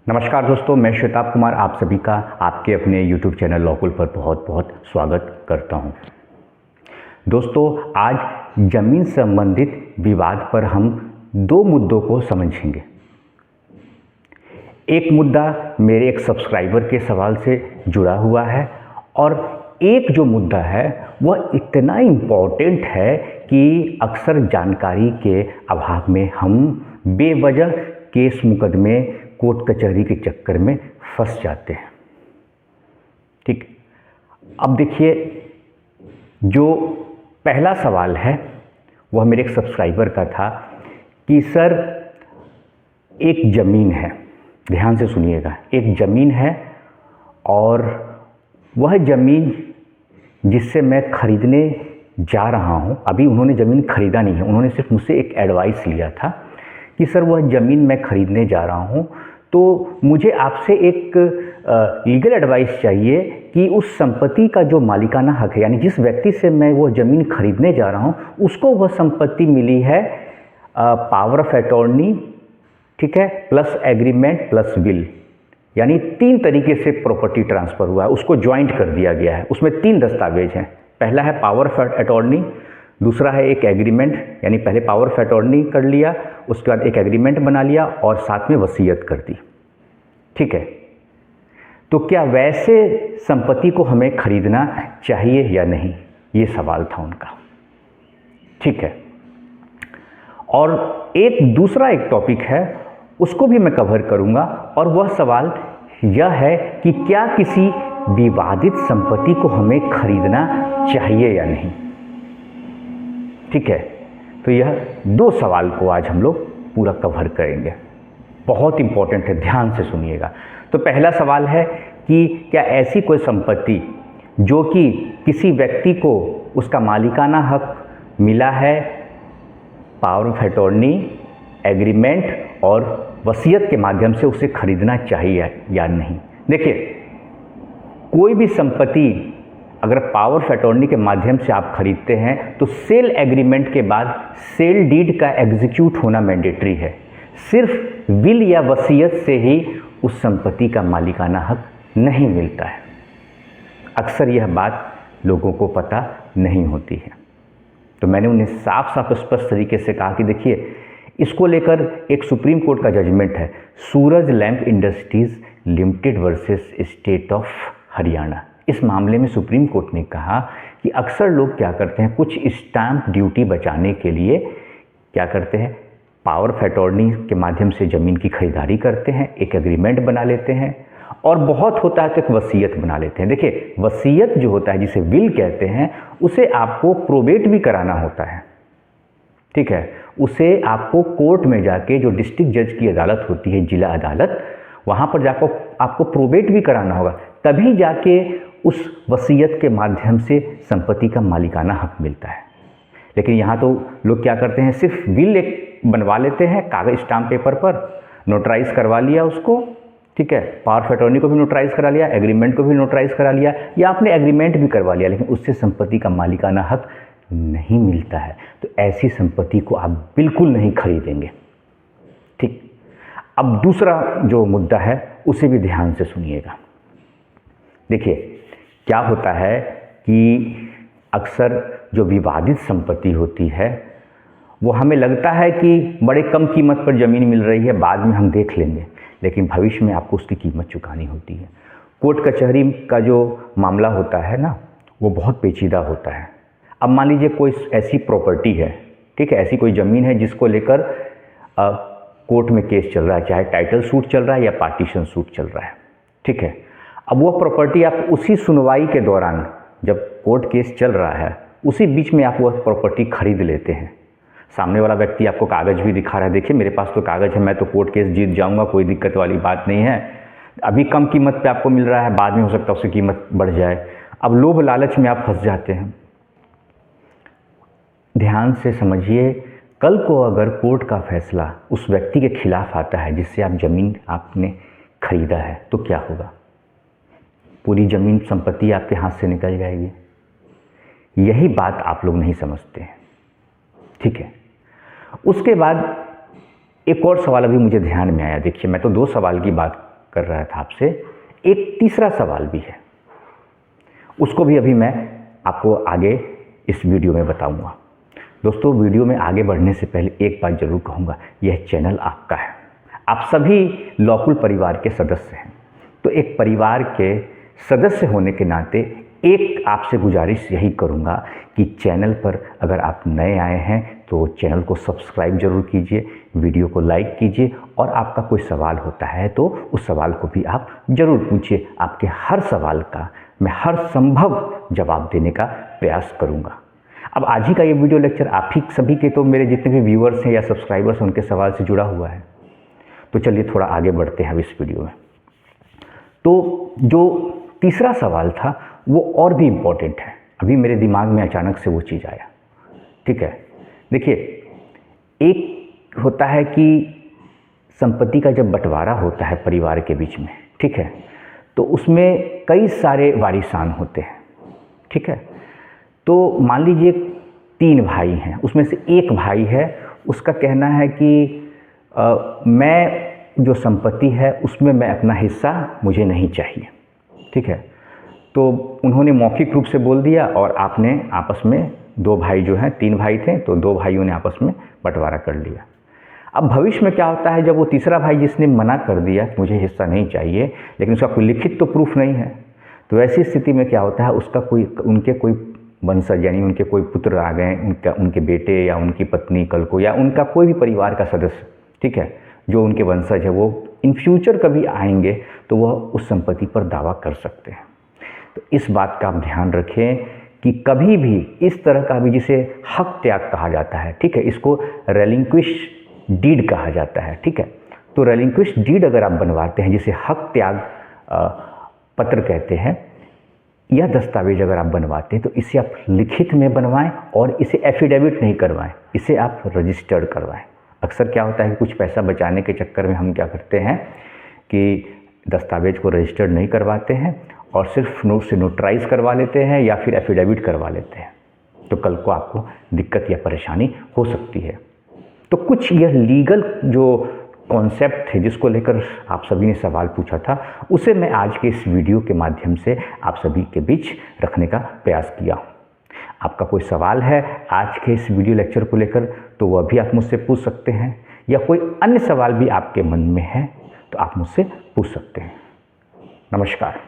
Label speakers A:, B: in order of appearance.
A: नमस्कार दोस्तों, मैं श्वेताब कुमार आप सभी का आपके अपने YouTube चैनल लॉकुल पर बहुत बहुत स्वागत करता हूं। दोस्तों, आज ज़मीन संबंधित विवाद पर हम दो मुद्दों को समझेंगे। एक मुद्दा मेरे एक सब्सक्राइबर के सवाल से जुड़ा हुआ है और एक जो मुद्दा है वह इतना इम्पोर्टेंट है कि अक्सर जानकारी के अभाव में हम बेवजह केस मुकदमे कोर्ट कचहरी के चक्कर में फंस जाते हैं। ठीक, अब देखिए, जो पहला सवाल है वह मेरे एक सब्सक्राइबर का था कि सर एक ज़मीन है, ध्यान से सुनिएगा, एक ज़मीन है और वह ज़मीन जिससे मैं खरीदने जा रहा हूँ, अभी उन्होंने ज़मीन खरीदा नहीं है, उन्होंने सिर्फ मुझसे एक एडवाइस लिया था कि सर वह ज़मीन मैं खरीदने जा रहा हूँ, तो मुझे आपसे एक लीगल एडवाइस चाहिए कि उस संपत्ति का जो मालिकाना हक है, यानी जिस व्यक्ति से मैं वो ज़मीन खरीदने जा रहा हूँ उसको वह संपत्ति मिली है पावर ऑफ अटॉर्नी, ठीक है, प्लस एग्रीमेंट प्लस विल, यानी तीन तरीके से प्रॉपर्टी ट्रांसफ़र हुआ है, उसको ज्वाइंट कर दिया गया है। उसमें तीन दस्तावेज हैं। पहला है पावर ऑफ अटॉर्नी, दूसरा है एक एग्रीमेंट, यानी पहले पावर ऑफ अटॉर्नी कर लिया, उसके बाद एक एग्रीमेंट बना लिया और साथ में वसीयत कर दी। ठीक है, तो क्या वैसे संपत्ति को हमें खरीदना चाहिए या नहीं, ये सवाल था उनका। ठीक है, और एक दूसरा एक टॉपिक है उसको भी मैं कवर करूंगा और वह सवाल यह है कि क्या किसी विवादित संपत्ति को हमें खरीदना चाहिए या नहीं। ठीक है, तो यह दो सवाल को आज हम लोग पूरा कवर करेंगे, बहुत इंपॉर्टेंट है, ध्यान से सुनिएगा। तो पहला सवाल है कि क्या ऐसी कोई संपत्ति जो कि किसी व्यक्ति को उसका मालिकाना हक मिला है पावर ऑफ अटॉर्नी, एग्रीमेंट और वसीयत के माध्यम से, उसे खरीदना चाहिए या नहीं। देखिए, कोई भी संपत्ति अगर पावर ऑफ अटॉर्नी के माध्यम से आप खरीदते हैं तो सेल एग्रीमेंट के बाद सेल डीड का एग्जीक्यूट होना मैंडेटरी है। सिर्फ विल या वसीयत से ही उस संपत्ति का मालिकाना हक नहीं मिलता है। अक्सर यह बात लोगों को पता नहीं होती है, तो मैंने उन्हें साफ साफ स्पष्ट तरीके से कहा कि देखिए, इसको लेकर एक सुप्रीम कोर्ट का जजमेंट है, Suraj Lamp Industries Limited versus State of Haryana. इस मामले में सुप्रीम कोर्ट ने कहा कि अक्सर लोग क्या करते हैं, कुछ स्टैंप ड्यूटी बचाने के लिए क्या करते हैं, पावर ऑफ अटॉर्नी के माध्यम से ज़मीन की खरीदारी करते हैं, एक एग्रीमेंट बना लेते हैं और बहुत होता है तो एक वसीयत बना लेते हैं। देखिए, वसीयत जो होता है, जिसे विल कहते हैं, उसे आपको प्रोबेट भी कराना होता है। ठीक है, उसे आपको कोर्ट में जाके, जो डिस्ट्रिक्ट जज की अदालत होती है, जिला अदालत, वहाँ पर जाकर आपको प्रोबेट भी कराना होगा, तभी जाके उस वसीयत के माध्यम से संपत्ति का मालिकाना हक मिलता है। लेकिन यहाँ तो लोग क्या करते हैं, सिर्फ विल एक बनवा लेते हैं कागज स्टाम्प पेपर पर, नोटराइज करवा लिया उसको, ठीक है, पावर ऑफ अटॉर्नी को भी नोटराइज करा लिया, एग्रीमेंट को भी नोटराइज करा लिया, या आपने एग्रीमेंट भी करवा लिया, लेकिन उससे संपत्ति का मालिकाना हक नहीं मिलता है। तो ऐसी संपत्ति को आप बिल्कुल नहीं खरीदेंगे। ठीक, अब दूसरा जो मुद्दा है उसे भी ध्यान से सुनिएगा। देखिए, क्या होता है कि अक्सर जो विवादित संपत्ति होती है वो हमें लगता है कि बड़े कम कीमत पर ज़मीन मिल रही है, बाद में हम देख लेंगे, लेकिन भविष्य में आपको उसकी कीमत चुकानी होती है। कोर्ट कचहरी का जो मामला होता है ना, वो बहुत पेचीदा होता है। अब मान लीजिए कोई ऐसी प्रॉपर्टी है, ठीक है, ऐसी कोई ज़मीन है जिसको लेकर कोर्ट में केस चल रहा है, चाहे टाइटल सूट चल रहा है या पार्टीशन सूट चल रहा है। ठीक है, अब वह प्रॉपर्टी आप उसी सुनवाई के दौरान, जब कोर्ट केस चल रहा है, उसी बीच में आप वह प्रॉपर्टी खरीद लेते हैं। सामने वाला व्यक्ति आपको कागज़ भी दिखा रहा है, देखिए मेरे पास तो कागज़ है, मैं तो कोर्ट केस जीत जाऊंगा, कोई दिक्कत वाली बात नहीं है, अभी कम कीमत पे आपको मिल रहा है, बाद में हो सकता है उसकी कीमत बढ़ जाए। अब लोभ लालच में आप फंस जाते हैं। ध्यान से समझिए, कल को अगर कोर्ट का फैसला उस व्यक्ति के खिलाफ आता है जिससे आप ज़मीन आपने खरीदा है, तो क्या होगा? पूरी ज़मीन संपत्ति आपके हाथ से निकल जाएगी। यही बात आप लोग नहीं समझते हैं। ठीक है, उसके बाद एक और सवाल अभी मुझे ध्यान में आया। देखिए, मैं तो दो सवाल की बात कर रहा था आपसे, एक तीसरा सवाल भी है, उसको भी अभी मैं आपको आगे इस वीडियो में बताऊंगा। दोस्तों, वीडियो में आगे बढ़ने से पहले एक बात जरूर कहूँगा, यह चैनल आपका है, आप सभी लॉकुल परिवार के सदस्य हैं। तो एक परिवार के सदस्य होने के नाते एक आपसे गुजारिश यही करूँगा कि चैनल पर अगर आप नए आए हैं तो चैनल को सब्सक्राइब जरूर कीजिए, वीडियो को लाइक कीजिए, और आपका कोई सवाल होता है तो उस सवाल को भी आप ज़रूर पूछिए। आपके हर सवाल का मैं हर संभव जवाब देने का प्रयास करूँगा। अब आज ही का ये वीडियो लेक्चर आप ही सभी के, तो मेरे जितने भी व्यूअर्स हैं या सब्सक्राइबर्स हैं, उनके सवाल से जुड़ा हुआ है। तो चलिए थोड़ा आगे बढ़ते हैं अब इस वीडियो में। तो जो तीसरा सवाल था वो और भी इम्पोर्टेंट है, अभी मेरे दिमाग में अचानक से वो चीज़ आया। ठीक है, देखिए, एक होता है कि संपत्ति का जब बंटवारा होता है परिवार के बीच में, ठीक है, तो उसमें कई सारे वारिसान होते हैं। ठीक है, तो मान लीजिए 3 भाई हैं, उसमें से एक भाई है, उसका कहना है कि मैं जो संपत्ति है उसमें मैं अपना हिस्सा मुझे नहीं चाहिए। ठीक है, तो उन्होंने मौखिक रूप से बोल दिया और आपने आपस में 2 भाई जो हैं, 3 भाई थे तो 2 भाइयों ने आपस में बंटवारा कर लिया। अब भविष्य में क्या होता है, जब वो तीसरा भाई जिसने मना कर दिया कि मुझे हिस्सा नहीं चाहिए, लेकिन उसका कोई लिखित तो प्रूफ नहीं है, तो ऐसी स्थिति में क्या होता है, उसका उनके कोई वंशज यानी उनके कोई पुत्र आ गए, उनके बेटे या उनकी पत्नी कल को, या उनका कोई भी परिवार का सदस्य, ठीक है, जो उनके वंशज है, वो इन फ्यूचर कभी आएंगे तो वह उस संपत्ति पर दावा कर सकते हैं। तो इस बात का आप ध्यान रखें कि कभी भी इस तरह का भी, जिसे हक त्याग कहा जाता है, ठीक है, इसको रेलिंक्विश डीड कहा जाता है। ठीक है, तो रेलिंक्विश डीड अगर आप बनवाते हैं, जिसे हक त्याग पत्र कहते हैं, यह दस्तावेज अगर आप बनवाते हैं तो इसे आप लिखित में बनवाएं और इसे एफिडेविट नहीं करवाएं, इसे आप रजिस्टर्ड करवाएं। अक्सर क्या होता है कि कुछ पैसा बचाने के चक्कर में हम क्या करते हैं कि दस्तावेज को रजिस्टर्ड नहीं करवाते हैं और सिर्फ नोट से नोटराइज करवा लेते हैं या फिर एफिडेविट करवा लेते हैं, तो कल को आपको दिक्कत या परेशानी हो सकती है। तो कुछ यह लीगल जो कॉन्सेप्ट थे जिसको लेकर आप सभी ने सवाल पूछा था, उसे मैं आज के इस वीडियो के माध्यम से आप सभी के बीच रखने का प्रयास किया हूँ। आपका कोई सवाल है आज के इस वीडियो लेक्चर को लेकर तो वह भी आप मुझसे पूछ सकते हैं, या कोई अन्य सवाल भी आपके मन में है तो आप मुझसे पूछ सकते हैं। नमस्कार।